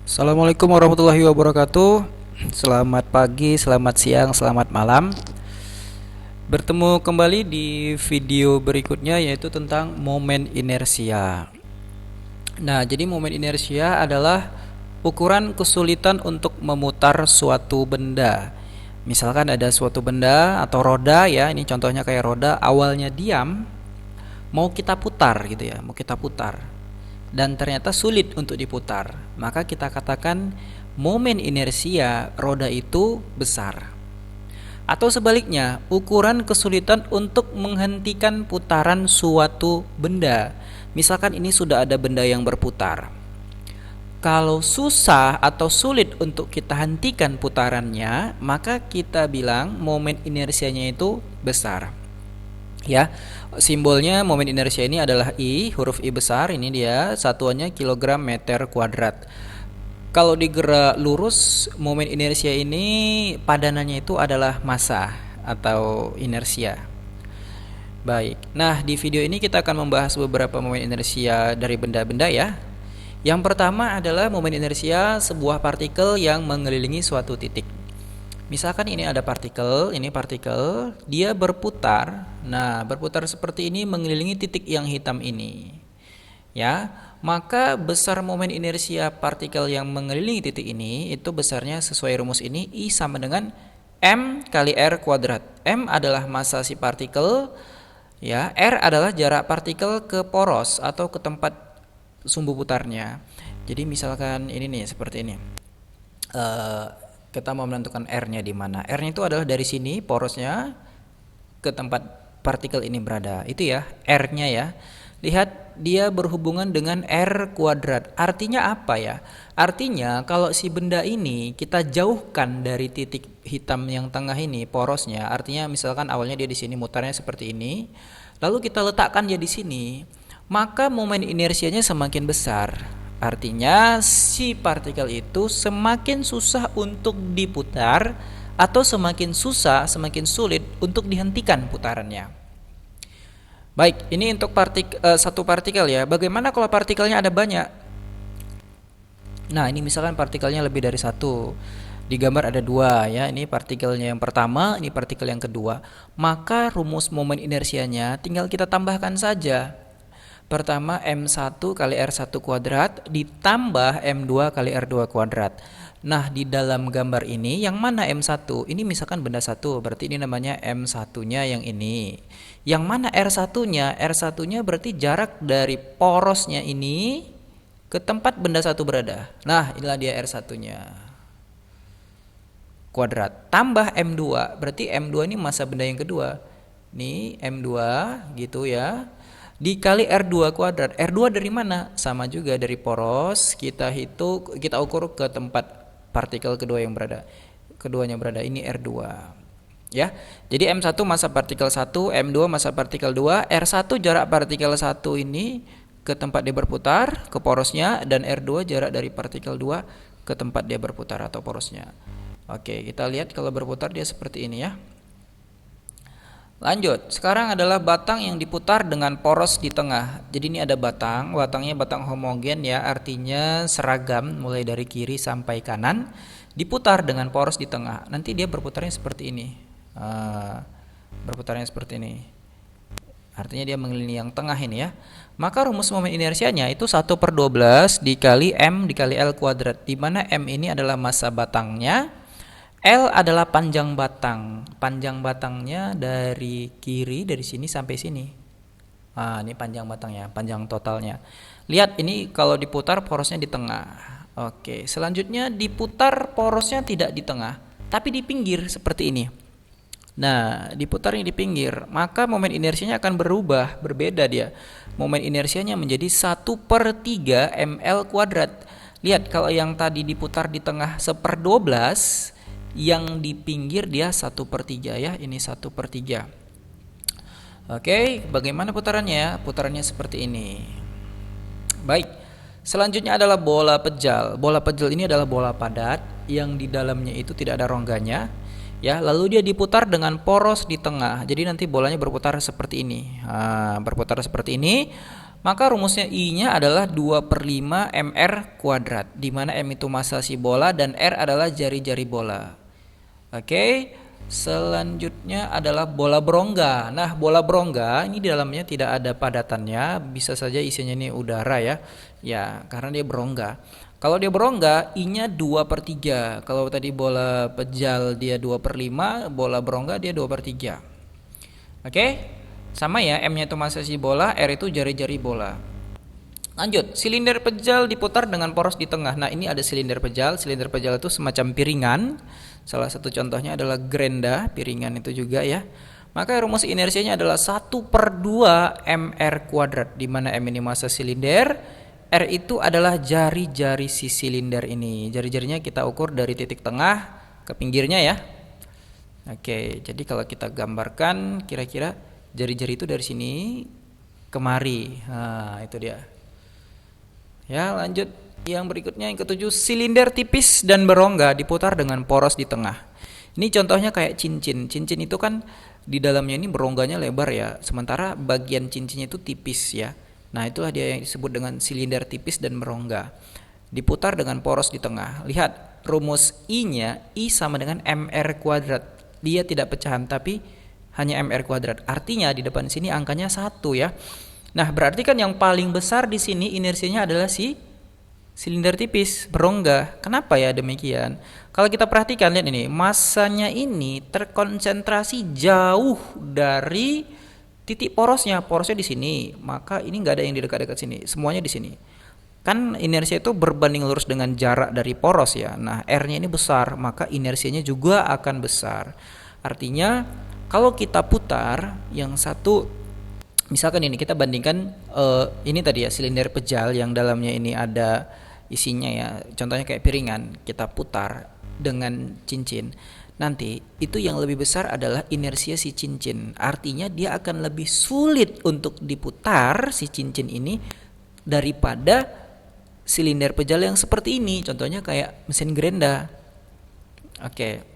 Assalamualaikum warahmatullahi wabarakatuh. Selamat pagi, selamat siang, selamat malam. Bertemu kembali di video berikutnya, yaitu tentang momen inersia. Nah, jadi momen inersia adalah ukuran kesulitan untuk memutar suatu benda. Misalkan ada suatu benda atau roda ya, ini contohnya kayak roda, awalnya diam, mau kita putar gitu ya, mau kita putar, dan ternyata sulit untuk diputar, maka kita katakan momen inersia roda itu besar. Atau sebaliknya, ukuran kesulitan untuk menghentikan putaran suatu benda. Misalkan ini sudah ada benda yang berputar. Kalau susah atau sulit untuk kita hentikan putarannya, maka kita bilang momen inersianya itu besar. Ya, simbolnya momen inersia ini adalah I, huruf I besar. Ini dia, satuannya kilogram meter kuadrat. Kalau digerak lurus, momen inersia ini padanannya itu adalah massa atau inersia. Baik, nah di video ini kita akan membahas beberapa momen inersia dari benda-benda ya. Yang pertama adalah momen inersia sebuah partikel yang mengelilingi suatu titik. Misalkan ini ada partikel, ini partikel, dia berputar. Nah, berputar seperti ini mengelilingi titik yang hitam ini. Ya, maka besar momen inersia partikel yang mengelilingi titik ini itu besarnya sesuai rumus ini, I sama dengan M kali R kuadrat. M adalah massa si partikel, ya, R adalah jarak partikel ke poros atau ke tempat sumbu putarnya. Jadi misalkan ini nih seperti ini. Kita mau menentukan R-nya di mana. R-nya itu adalah dari sini porosnya ke tempat partikel ini berada. Itu ya, R-nya ya. Lihat, dia berhubungan dengan R kuadrat. Artinya apa ya? Artinya kalau si benda ini kita jauhkan dari titik hitam yang tengah ini, porosnya, artinya misalkan awalnya dia di sini, mutarnya seperti ini, lalu kita letakkan dia di sini, maka momen inersianya semakin besar. Artinya si partikel itu semakin susah untuk diputar atau semakin susah, semakin sulit untuk dihentikan putarannya. Baik, ini untuk satu partikel ya. Bagaimana kalau partikelnya ada banyak? Nah, ini misalkan partikelnya lebih dari satu. Di gambar ada dua ya. Ini partikelnya yang pertama, ini partikel yang kedua. Maka rumus momen inersianya tinggal kita tambahkan saja. Pertama M1 kali R1 kuadrat ditambah M2 kali R2 kuadrat. Nah, di dalam gambar ini yang mana M1? Ini misalkan benda satu, berarti ini namanya M1-nya yang ini. Yang mana R1-nya? R1-nya berarti jarak dari porosnya ini ke tempat benda satu berada. Nah, inilah dia R1-nya. Kuadrat. Tambah M2, berarti M2 ini massa benda yang kedua. Nih M2 gitu ya. Dikali R2 kuadrat. R2 dari mana? Sama juga dari poros. Kita ukur ke tempat partikel kedua yang berada. Keduanya berada. Ini R2. Ya. Jadi M1 massa partikel 1, M2 massa partikel 2, R1 jarak partikel 1 ini ke tempat dia berputar, ke porosnya, dan R2 jarak dari partikel 2 ke tempat dia berputar atau porosnya. Oke, kita lihat kalau berputar dia seperti ini ya. Lanjut, sekarang adalah batang yang diputar dengan poros di tengah. Jadi ini ada batangnya batang homogen ya, artinya seragam mulai dari kiri sampai kanan, diputar dengan poros di tengah. Nanti dia berputarnya seperti ini. Berputarnya seperti ini. Artinya dia mengelilingi yang tengah ini ya. Maka rumus momen inersianya itu 1/12 dikali M dikali L kuadrat, di mana M ini adalah massa batangnya, L adalah panjang batang. Panjang batangnya dari kiri, dari sini sampai sini. Ini panjang batangnya, panjang totalnya. Lihat ini kalau diputar porosnya di tengah. Oke, selanjutnya diputar porosnya tidak di tengah, tapi di pinggir seperti ini. Nah, diputarnya di pinggir, maka momen inersianya akan berubah, berbeda dia. Momen inersianya menjadi 1/3 ml kuadrat. Lihat, kalau yang tadi diputar di tengah 1/12, yang di pinggir dia 1/3 ya, ini 1/3. Oke, bagaimana putarannya? Putarannya seperti ini. Baik, selanjutnya adalah bola pejal. Bola pejal ini adalah bola padat yang di dalamnya itu tidak ada rongganya. Ya, lalu dia diputar dengan poros di tengah. Jadi nanti bolanya berputar seperti ini. Berputar seperti ini. Maka rumusnya I-nya adalah 2/5 mr kuadrat, di mana m itu massa si bola dan r adalah jari-jari bola. Oke, selanjutnya adalah bola berongga. Nah, bola berongga ini di dalamnya tidak ada padatannya, bisa saja isinya ini udara ya. Ya, karena dia berongga. Kalau dia berongga, I-nya 2/3. Kalau tadi bola pejal dia 2/5, bola berongga dia 2/3. Oke? Sama ya, M-nya itu massa si bola, R itu jari-jari bola. Lanjut, silinder pejal diputar dengan poros di tengah. Nah, ini ada silinder pejal. Silinder pejal itu semacam piringan. Salah satu contohnya adalah gerenda, piringan itu juga ya. Maka rumus inersianya adalah 1/2 mr kuadrat, di mana M ini massa silinder, R itu adalah jari-jari si silinder ini. Jari-jarinya kita ukur dari titik tengah ke pinggirnya ya. Oke, jadi kalau kita gambarkan kira-kira jari-jari itu dari sini kemari. Nah, itu dia. Ya, lanjut. Yang berikutnya yang ketujuh, silinder tipis dan berongga diputar dengan poros di tengah. Ini contohnya kayak cincin. Cincin itu kan di dalamnya ini berongganya lebar ya, sementara bagian cincinnya itu tipis ya. Nah, itulah dia yang disebut dengan silinder tipis dan berongga. Diputar dengan poros di tengah. Lihat, rumus I-nya, I sama dengan mr kuadrat. Dia tidak pecahan tapi hanya mr kuadrat. Artinya di depan sini angkanya 1 ya. Nah, berarti kan yang paling besar di sini inersinya adalah si silinder tipis berongga. Kenapa ya demikian? Kalau kita perhatikan, lihat ini, massanya ini terkonsentrasi jauh dari titik porosnya. Porosnya di sini, maka ini nggak ada yang di dekat-dekat sini. Semuanya di sini. Kan inersia itu berbanding lurus dengan jarak dari poros ya. Nah, R-nya ini besar, maka inersianya juga akan besar. Artinya kalau kita putar yang satu, misalkan ini kita bandingkan ini tadi ya, silinder pejal yang dalamnya ini ada isinya ya, contohnya kayak piringan, kita putar dengan cincin. Nanti itu yang lebih besar adalah inersia si cincin. Artinya dia akan lebih sulit untuk diputar si cincin ini daripada silinder pejal yang seperti ini, contohnya kayak mesin gerenda. Oke.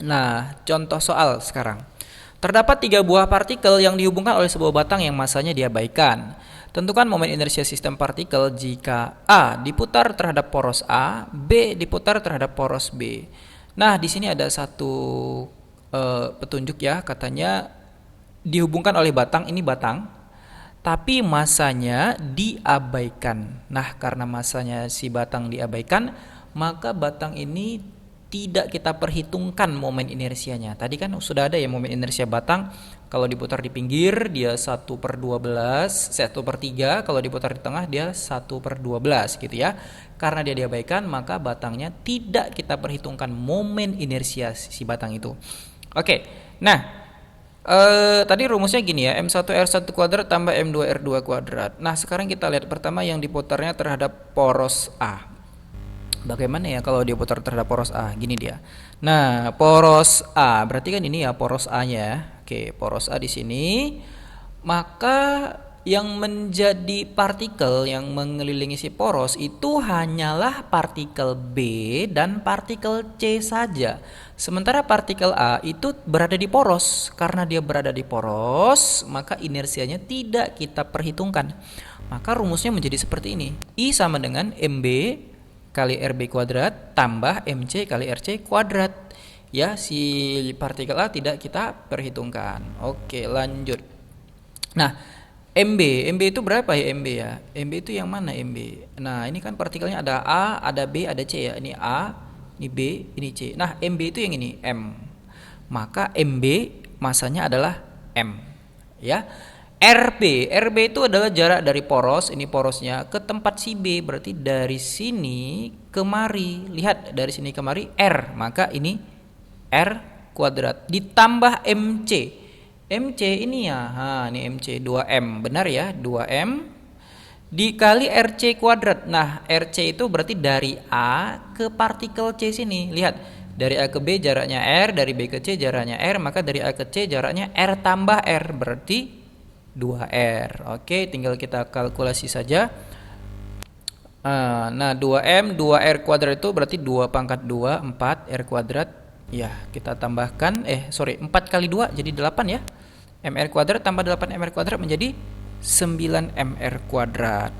Nah, contoh soal sekarang. Terdapat 3 buah partikel yang dihubungkan oleh sebuah batang yang massanya diabaikan. Tentukan momen inersia sistem partikel jika A diputar terhadap poros A, B diputar terhadap poros B. Nah, di sini ada satu petunjuk ya, katanya dihubungkan oleh batang, ini batang, tapi massanya diabaikan. Nah, karena massanya si batang diabaikan, maka batang ini tidak kita perhitungkan momen inersianya. Tadi kan sudah ada ya momen inersia batang. Kalau diputar di pinggir dia 1/12, 1/3. Kalau diputar di tengah dia 1/12 gitu ya. Karena dia diabaikan, maka batangnya tidak kita perhitungkan momen inersia si batang itu. Oke. Nah, tadi rumusnya gini ya, M1R1 kuadrat tambah M2R2 kuadrat. Nah, sekarang kita lihat pertama yang diputarnya terhadap poros A. Bagaimana ya kalau dia putar terhadap poros A? Gini dia. Nah, poros A, berarti kan ini ya poros A-nya. Oke, poros A di sini. Maka yang menjadi partikel yang mengelilingi si poros itu hanyalah partikel B dan partikel C saja. Sementara partikel A itu berada di poros. Karena dia berada di poros, maka inersianya tidak kita perhitungkan. Maka rumusnya menjadi seperti ini. I sama dengan MB kali RB kuadrat tambah MC kali RC kuadrat. Ya, si partikel A tidak kita perhitungkan. Oke, lanjut. Nah, MB itu berapa ya MB ya? MB itu yang mana MB? Nah, ini kan partikelnya ada A, ada B, ada C ya. Ini A, ini B, ini C. Nah, MB itu yang ini M. Maka MB masanya adalah M. Ya. RB itu adalah jarak dari poros, ini porosnya, ke tempat si B, berarti dari sini kemari. Lihat, dari sini kemari R, maka ini R kuadrat ditambah MC. MC ini ya, ini MC 2M, benar ya, 2M dikali RC kuadrat. Nah, RC itu berarti dari A ke partikel C sini. Lihat, dari A ke B jaraknya R, dari B ke C jaraknya R, maka dari A ke C jaraknya R tambah R, berarti 2R. Oke, tinggal kita kalkulasi saja. Nah, 2M 2R kuadrat itu berarti 2 pangkat 2 4 R kuadrat. Ya, kita tambahkan 4 kali 2 jadi 8 ya. MR kuadrat tambah 8 MR kuadrat menjadi 9 mr kuadrat.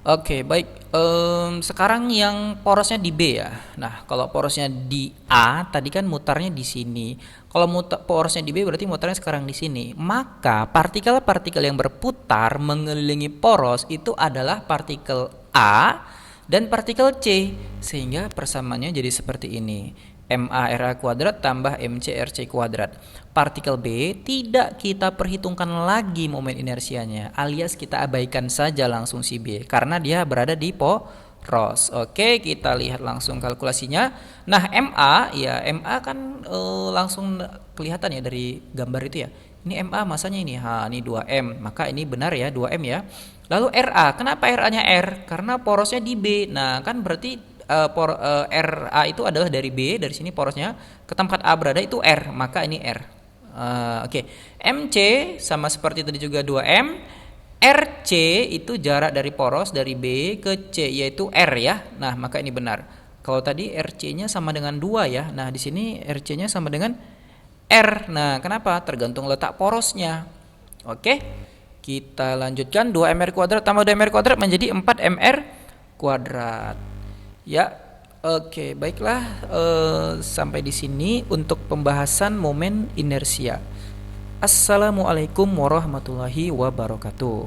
Oke, baik. Sekarang yang porosnya di B ya. Nah, kalau porosnya di A tadi kan mutarnya di sini. Kalau porosnya di B berarti mutarnya sekarang di sini. Maka partikel-partikel yang berputar mengelilingi poros itu adalah partikel A dan partikel C, sehingga persamaannya jadi seperti ini. MA/RA kuadrat tambah MC/RC kuadrat. Partikel B tidak kita perhitungkan lagi momen inersianya, alias kita abaikan saja langsung si B karena dia berada di poros. Oke, kita lihat langsung kalkulasinya. Nah, MA kan langsung kelihatan ya dari gambar itu ya. Ini MA masanya ini, ini 2M, maka ini benar ya 2M ya. Lalu RA, kenapa RA-nya R? Karena porosnya di B. Nah, kan berarti RA itu adalah dari B, dari sini porosnya ke tempat A berada itu R, maka ini R. Oke. MC sama seperti tadi juga 2M. RC itu jarak dari poros dari B ke C yaitu R ya. Nah, maka ini benar. Kalau tadi RC-nya sama dengan 2 ya. Nah, di sini RC-nya sama dengan R. Nah, kenapa? Tergantung letak porosnya. Oke. Kita lanjutkan 2mr kuadrat tambah 2mr kuadrat menjadi 4mr kuadrat. Ya, oke, baiklah. Sampai di sini untuk pembahasan momen inersia. Assalamualaikum warahmatullahi wabarakatuh.